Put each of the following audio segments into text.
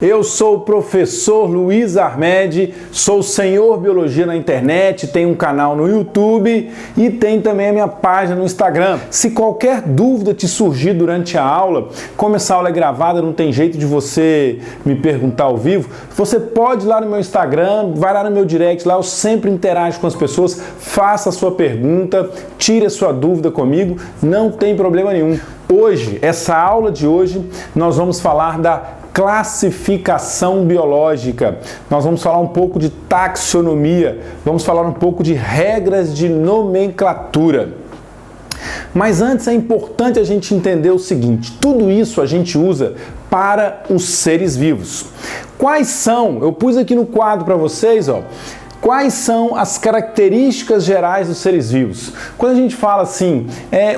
Eu sou o professor Luiz Armed, sou senhor biologia na internet, tenho um canal no YouTube e tenho também a minha página no Instagram. Se qualquer dúvida te surgir durante a aula, como essa aula é gravada, não tem jeito de você me perguntar ao vivo, você pode ir lá no meu Instagram, vai lá no meu direct, lá eu sempre interajo com as pessoas, faça a sua pergunta, tire a sua dúvida comigo, não tem problema nenhum. Hoje, essa aula de hoje, nós vamos falar da classificação biológica. Nós vamos falar um pouco de taxonomia, vamos falar um pouco de regras de nomenclatura. Mas antes é importante a gente entender o seguinte, tudo isso a gente usa para os seres vivos. Quais são? Eu pus aqui no quadro para vocês, ó. Quais são as características gerais dos seres vivos? Quando a gente fala assim,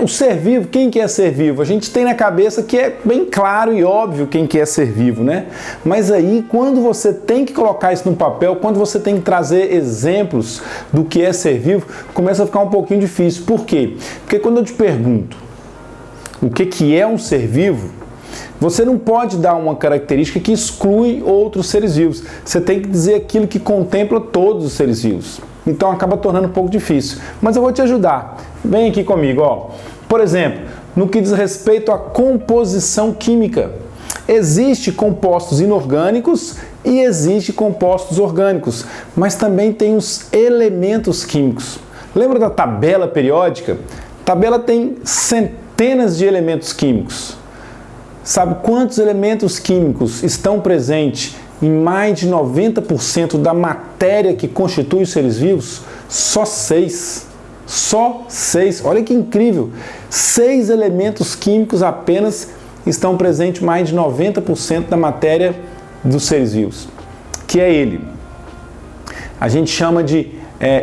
o ser vivo, quem que é ser vivo? A gente tem na cabeça que é bem claro e óbvio quem que é ser vivo, né? Mas aí, quando você tem que colocar isso no papel, quando você tem que trazer exemplos do que é ser vivo, começa a ficar um pouquinho difícil. Por quê? Porque quando eu te pergunto o que é um ser vivo, você não pode dar uma característica que exclui outros seres vivos. Você tem que dizer aquilo que contempla todos os seres vivos. Então acaba tornando um pouco difícil. Mas eu vou te ajudar. Vem aqui comigo, ó. Por exemplo, no que diz respeito à composição química. Existem compostos inorgânicos e existem compostos orgânicos. Mas também tem os elementos químicos. Lembra da tabela periódica? A tabela tem centenas de elementos químicos. Sabe quantos elementos químicos estão presentes em mais de 90% da matéria que constitui os seres vivos? Só 6. Só 6. Olha que incrível! 6 elementos químicos apenas estão presentes em mais de 90% da matéria dos seres vivos. Que é ele. A gente chama de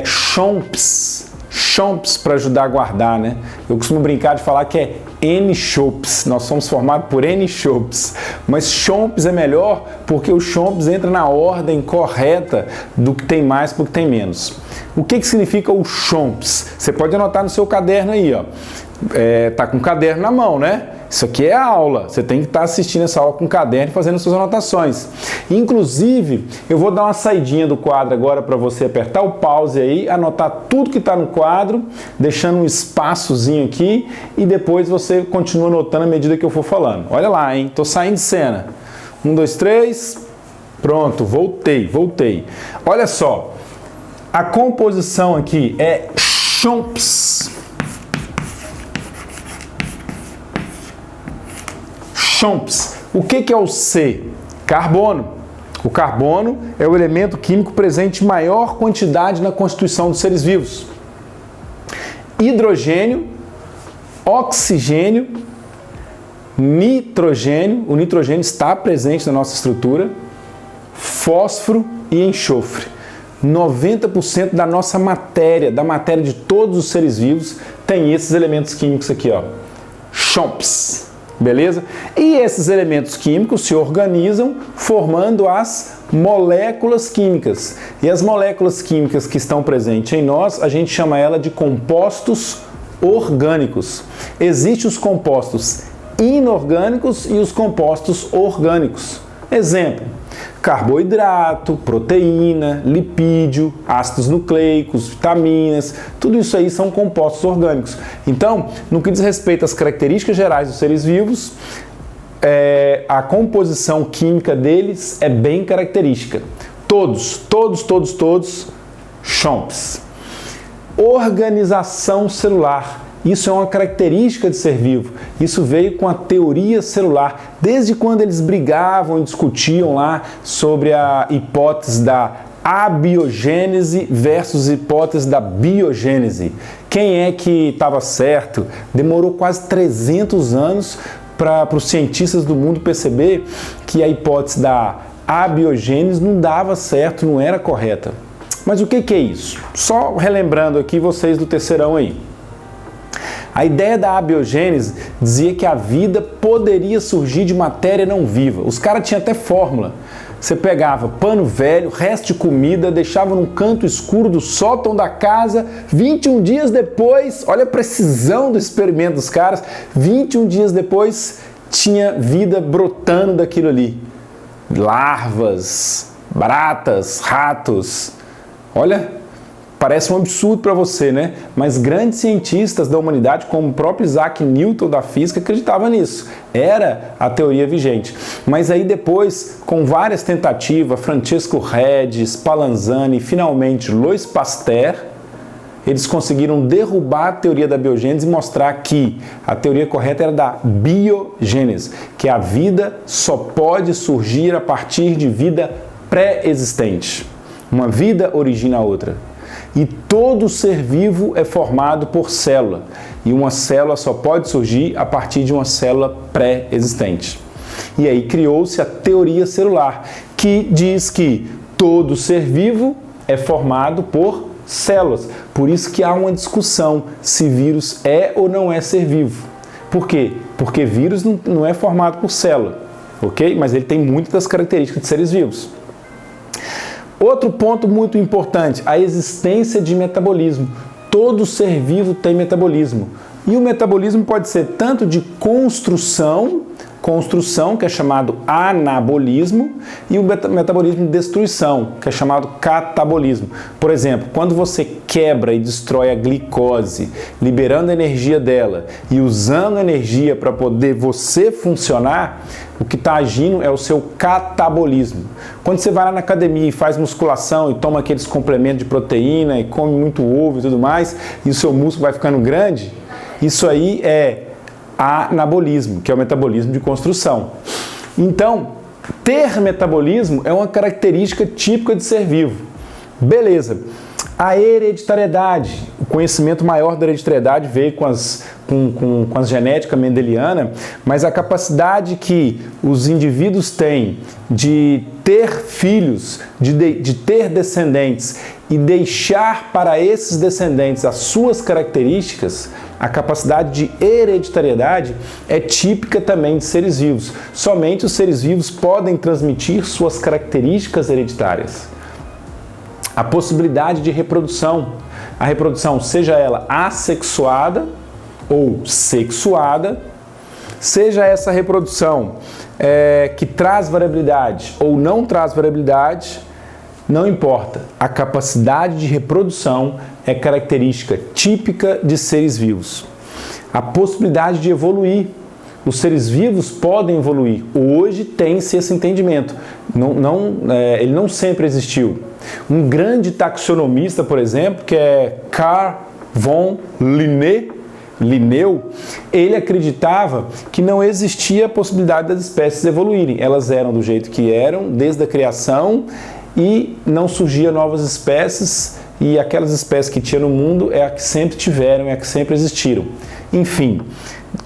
CHOMPs. CHOMPs para ajudar a guardar, né? Eu costumo brincar de falar que é N-CHOMPs, nós somos formados por N-CHOMPs, mas CHOMPs é melhor porque o CHOMPs entra na ordem correta do que tem mais para o que tem menos. O que significa o CHOMPs? Você pode anotar no seu caderno aí, ó. Tá com o caderno na mão, né? Isso aqui é a aula, você tem que estar assistindo essa aula com o caderno e fazendo suas anotações. Inclusive, eu vou dar uma saidinha do quadro agora para você apertar o pause aí, anotar tudo que está no quadro, deixando um espaçozinho aqui e depois você continua anotando à medida que eu for falando. Olha lá, hein? Tô saindo de cena. 1, 2, 3, pronto, voltei. Olha só, a composição aqui é CHOMPs. CHOMPs. O que é o C? Carbono. O carbono é o elemento químico presente em maior quantidade na constituição dos seres vivos. Hidrogênio, oxigênio, nitrogênio, o nitrogênio está presente na nossa estrutura, fósforo e enxofre. 90% da nossa matéria, da matéria de todos os seres vivos, tem esses elementos químicos aqui, ó. CHOMPs. Beleza? E esses elementos químicos se organizam formando as moléculas químicas. E as moléculas químicas que estão presentes em nós, a gente chama ela de compostos orgânicos. Existem os compostos inorgânicos e os compostos orgânicos. Exemplo: carboidrato, proteína, lipídio, ácidos nucleicos, vitaminas, tudo isso aí são compostos orgânicos. Então, no que diz respeito às características gerais dos seres vivos, a composição química deles é bem característica. Todos, CHOMPs. Organização celular. Isso é uma característica de ser vivo. Isso veio com a teoria celular. Desde quando eles brigavam e discutiam lá sobre a hipótese da abiogênese versus hipótese da biogênese. Quem é que estava certo? Demorou quase 300 anos para os cientistas do mundo perceber que a hipótese da abiogênese não dava certo, não era correta. Mas o que é isso? Só relembrando aqui vocês do terceirão aí. A ideia da abiogênese dizia que a vida poderia surgir de matéria não viva. Os caras tinham até fórmula. Você pegava pano velho, resto de comida, deixava num canto escuro do sótão da casa, 21 dias depois, olha a precisão do experimento dos caras, 21 dias depois tinha vida brotando daquilo ali. larvas, baratas, ratos. Olha, parece um absurdo para você, né? Mas grandes cientistas da humanidade, como o próprio Isaac Newton da física, acreditavam nisso. Era a teoria vigente. Mas aí depois, com várias tentativas, Francesco Redi, Spallanzani e finalmente Louis Pasteur, eles conseguiram derrubar a teoria da biogênese e mostrar que a teoria correta era da biogênese, que a vida só pode surgir a partir de vida pré-existente. Uma vida origina a outra. E todo ser vivo é formado por célula. E uma célula só pode surgir a partir de uma célula pré-existente. E aí criou-se a teoria celular, que diz que todo ser vivo é formado por células. Por isso que há uma discussão se vírus é ou não é ser vivo. Por quê? Porque vírus não é formado por célula, ok? Mas ele tem muitas das características de seres vivos. Outro ponto muito importante, a existência de metabolismo. Todo ser vivo tem metabolismo. E o metabolismo pode ser tanto de construção, que é chamado anabolismo, e o metabolismo de destruição, que é chamado catabolismo. Por exemplo, quando você quebra e destrói a glicose, liberando a energia dela e usando a energia para poder você funcionar, o que está agindo é o seu catabolismo. Quando você vai lá na academia e faz musculação e toma aqueles complementos de proteína e come muito ovo e tudo mais, e o seu músculo vai ficando grande, isso aí é anabolismo, que é o metabolismo de construção. Então, ter metabolismo é uma característica típica de ser vivo. Beleza. A hereditariedade, o conhecimento maior da hereditariedade veio com a genética mendeliana, mas a capacidade que os indivíduos têm de ter filhos, de ter descendentes e deixar para esses descendentes as suas características, a capacidade de hereditariedade é típica também de seres vivos. Somente os seres vivos podem transmitir suas características hereditárias. A possibilidade de reprodução. A reprodução, seja ela assexuada ou sexuada, seja essa reprodução que traz variabilidade ou não traz variabilidade, não importa. A capacidade de reprodução é característica típica de seres vivos. A possibilidade de evoluir. Os seres vivos podem evoluir. Hoje tem-se esse entendimento. Ele não sempre existiu. Um grande taxonomista, por exemplo, que é Carl von Linneu, ele acreditava que não existia a possibilidade das espécies evoluírem. Elas eram do jeito que eram, desde a criação, e não surgiam novas espécies, e aquelas espécies que tinha no mundo é a que sempre tiveram, é a que sempre existiram. Enfim,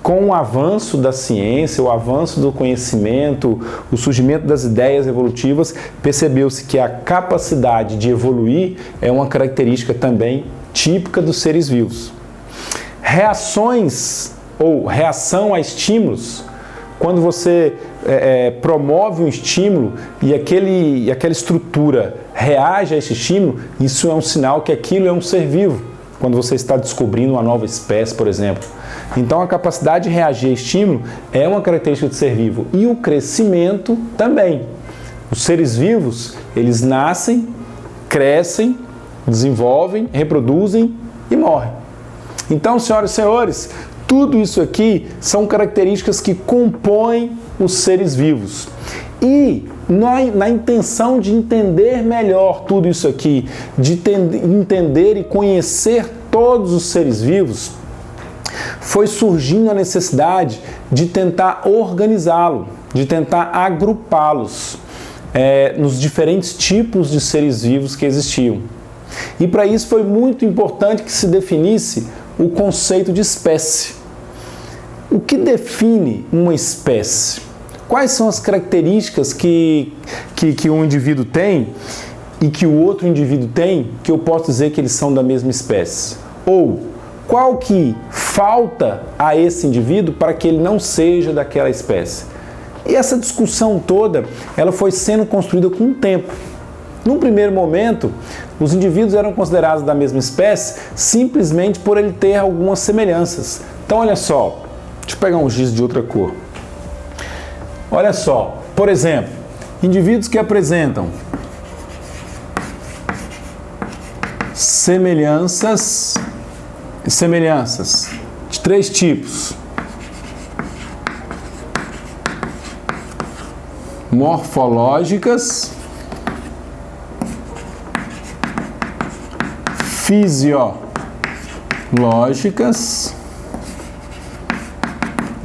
com o avanço da ciência, o avanço do conhecimento, o surgimento das ideias evolutivas, percebeu-se que a capacidade de evoluir é uma característica também típica dos seres vivos. Reações ou reação a estímulos, quando você promove um estímulo e aquela estrutura reage a esse estímulo, isso é um sinal que aquilo é um ser vivo, quando você está descobrindo uma nova espécie, por exemplo. Então, a capacidade de reagir a estímulo é uma característica de ser vivo. E o crescimento também. Os seres vivos, eles nascem, crescem, desenvolvem, reproduzem e morrem. Então, senhoras e senhores, tudo isso aqui são características que compõem os seres vivos. E na intenção de entender melhor tudo isso aqui, de entender e conhecer todos os seres vivos, foi surgindo a necessidade de tentar organizá-lo, de tentar agrupá-los nos diferentes tipos de seres vivos que existiam. E para isso foi muito importante que se definisse o conceito de espécie. O que define uma espécie? Quais são as características que um indivíduo tem e que o outro indivíduo tem, que eu posso dizer que eles são da mesma espécie? Ou qual que falta a esse indivíduo para que ele não seja daquela espécie? E essa discussão toda, ela foi sendo construída com o tempo. Num primeiro momento, os indivíduos eram considerados da mesma espécie simplesmente por ele ter algumas semelhanças. Então, olha só, deixa eu pegar um giz de outra cor. Olha só, por exemplo, Indivíduos que apresentam semelhanças de 3 tipos: morfológicas, fisiológicas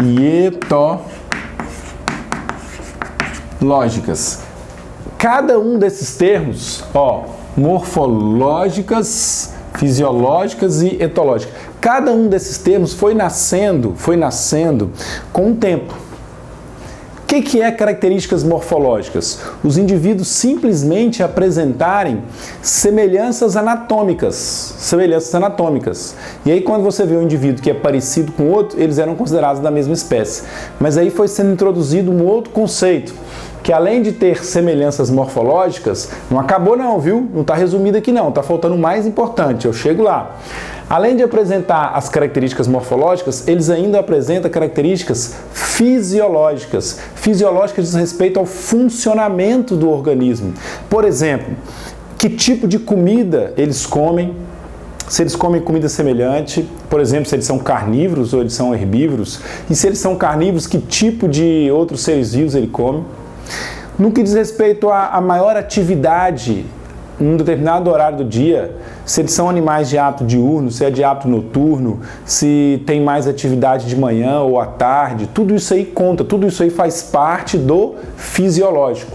e etológicas. Cada um desses termos, morfológicas, fisiológicas e etológicas, cada um desses termos foi nascendo com o tempo. O que é características morfológicas? Os indivíduos simplesmente apresentarem semelhanças anatômicas. E aí, quando você vê um indivíduo que é parecido com outro, eles eram considerados da mesma espécie. Mas aí foi sendo introduzido um outro conceito, que além de ter semelhanças morfológicas, não acabou não, viu? Não está resumido aqui não, está faltando o mais importante, eu chego lá. Além de apresentar as características morfológicas, eles ainda apresentam características fisiológicas. Fisiológicas diz respeito ao funcionamento do organismo. Por exemplo, que tipo de comida eles comem, se eles comem comida semelhante, por exemplo, se eles são carnívoros ou eles são herbívoros, e se eles são carnívoros, que tipo de outros seres vivos ele come. No que diz respeito à maior atividade em um determinado horário do dia, se eles são animais de hábito diurno, se é de hábito noturno, se tem mais atividade de manhã ou à tarde, tudo isso aí conta, tudo isso aí faz parte do fisiológico.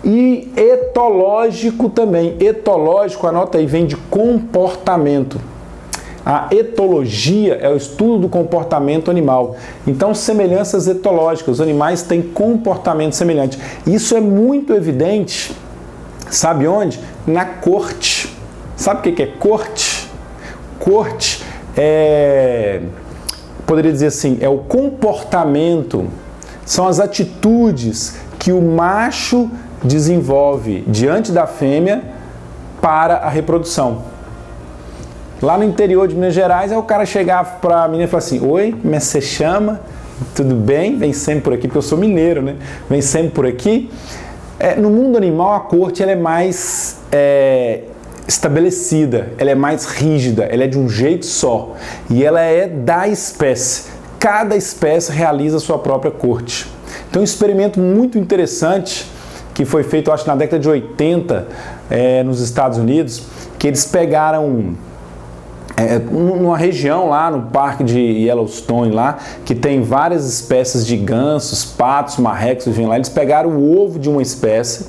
E etológico também. Etológico, anota aí, vem de comportamento. A etologia é o estudo do comportamento animal. Então, semelhanças etológicas, os animais têm comportamento semelhante. Isso é muito evidente, sabe onde? Na corte. Sabe o que é corte? Corte poderia dizer assim, é o comportamento, são as atitudes que o macho desenvolve diante da fêmea para a reprodução. Lá no interior de Minas Gerais, o cara chegava para a menina e falava assim: oi, como você chama? Tudo bem? Vem sempre por aqui, porque eu sou mineiro, né? Vem sempre por aqui. No mundo animal, a corte ela é mais estabelecida, ela é mais rígida, ela é de um jeito só. E ela é da espécie. Cada espécie realiza a sua própria corte. Então, um experimento muito interessante que foi feito, eu acho, na década de 80, nos Estados Unidos, que eles pegaram numa região lá no parque de Yellowstone lá, que tem várias espécies de gansos, patos, marrecos, vivem lá. Eles pegaram o ovo de uma espécie,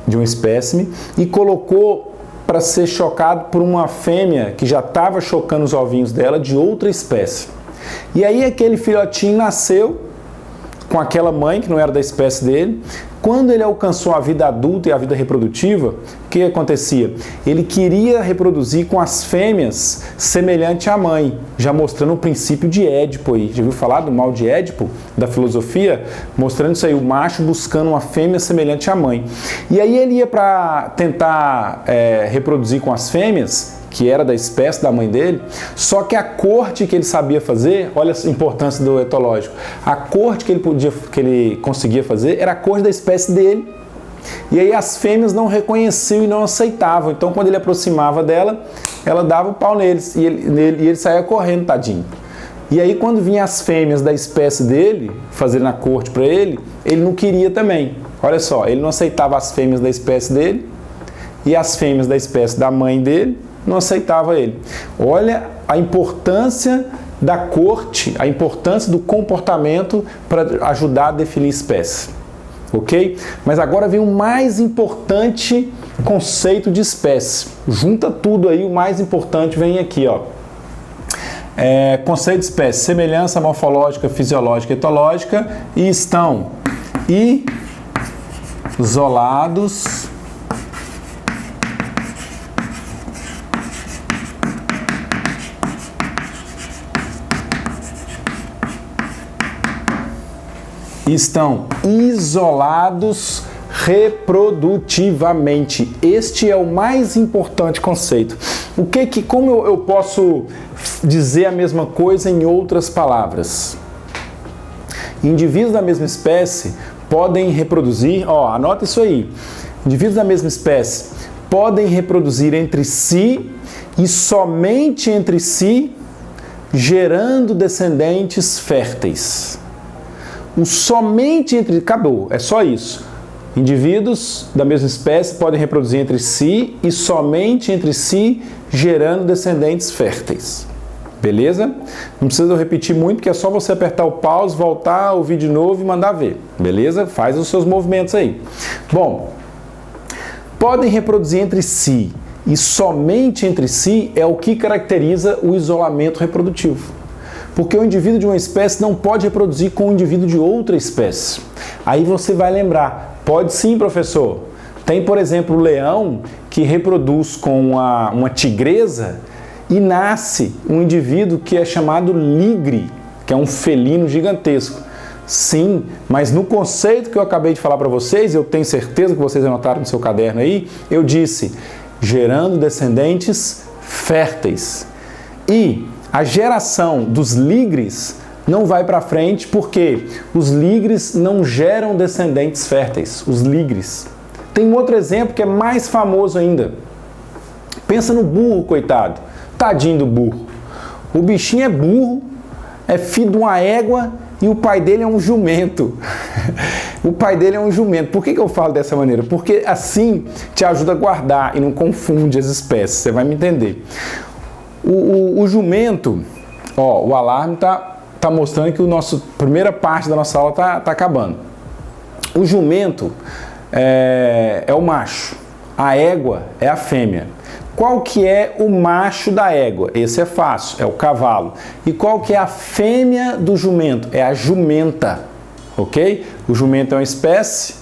de um espécime, e colocou para ser chocado por uma fêmea que já estava chocando os ovinhos dela de outra espécie. E aí aquele filhotinho nasceu com aquela mãe que não era da espécie dele. Quando ele alcançou a vida adulta e a vida reprodutiva, o que acontecia? Ele queria reproduzir com as fêmeas semelhante à mãe, já mostrando o princípio de Édipo aí. Já ouviu falar do mal de Édipo, da filosofia? Mostrando isso aí, o macho buscando uma fêmea semelhante à mãe. E aí ele ia para tentar reproduzir com as fêmeas, que era da espécie da mãe dele, só que a corte que ele sabia fazer, olha a importância do etológico, a corte que ele conseguia fazer era a corte da espécie dele, e aí as fêmeas não reconheciam e não aceitavam. Então quando ele aproximava dela, ela dava o pau neles, e ele saía correndo, tadinho. E aí quando vinha as fêmeas da espécie dele, fazendo a corte para ele, ele não queria também. Olha só, ele não aceitava as fêmeas da espécie dele, e as fêmeas da espécie da mãe dele não aceitava ele. Olha a importância da corte, a importância do comportamento para ajudar a definir espécie. Ok? Mas agora vem o mais importante conceito de espécie. Junta tudo aí, o mais importante vem aqui, ó. Conceito de espécie: semelhança morfológica, fisiológica e etológica, e estão isolados reprodutivamente. Este é o mais importante conceito. Como eu posso dizer a mesma coisa em outras palavras? Indivíduos da mesma espécie podem reproduzir, anota isso aí, indivíduos da mesma espécie podem reproduzir entre si e somente entre si, gerando descendentes férteis. O somente entre... Acabou, é só isso. Indivíduos da mesma espécie podem reproduzir entre si e somente entre si, gerando descendentes férteis. Beleza? Não precisa eu repetir muito, porque é só você apertar o pause, voltar, ouvir de novo e mandar ver. Beleza? Faz os seus movimentos aí. Bom, podem reproduzir entre si e somente entre si é o que caracteriza o isolamento reprodutivo. Porque o indivíduo de uma espécie não pode reproduzir com o indivíduo de outra espécie. Aí você vai lembrar, pode sim, professor. Tem, por exemplo, o leão que reproduz com uma tigresa e nasce um indivíduo que é chamado ligre, que é um felino gigantesco. Sim, mas no conceito que eu acabei de falar para vocês, eu tenho certeza que vocês anotaram no seu caderno aí, eu disse, gerando descendentes férteis. E a geração dos ligres não vai para frente porque os ligres não geram descendentes férteis, os ligres. Tem um outro exemplo que é mais famoso ainda. Pensa no burro, coitado. Tadinho do burro. O bichinho é burro, é filho de uma égua e o pai dele é um jumento. O pai dele é um jumento. Por que eu falo dessa maneira? Porque assim te ajuda a guardar e não confunde as espécies. Você vai me entender. O jumento, o alarme tá mostrando que a primeira parte da nossa aula tá acabando. O jumento é o macho, a égua é a fêmea. Qual que é o macho da égua? Esse é fácil, é o cavalo. E qual que é a fêmea do jumento? É a jumenta, ok? O jumento é uma espécie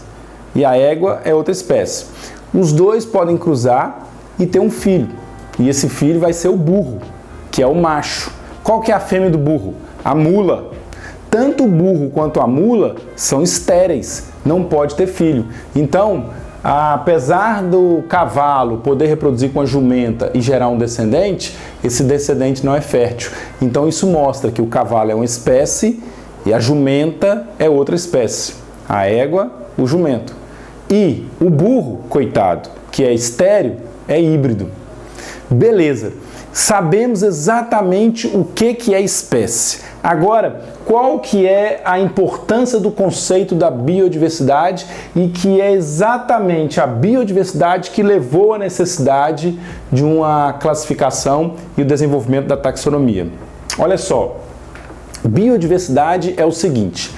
e a égua é outra espécie. Os dois podem cruzar e ter um filho. E esse filho vai ser o burro, que é o macho. Qual que é a fêmea do burro? A mula. Tanto o burro quanto a mula são estéreis, não pode ter filho. Então, apesar do cavalo poder reproduzir com a jumenta e gerar um descendente, esse descendente não é fértil. Então isso mostra que o cavalo é uma espécie e a jumenta é outra espécie. A égua, o jumento. E o burro, coitado, que é estéril, é híbrido. Beleza, sabemos exatamente o que é espécie. Agora, qual que é a importância do conceito da biodiversidade e que é exatamente a biodiversidade que levou à necessidade de uma classificação e o desenvolvimento da taxonomia? Olha só, biodiversidade é o seguinte,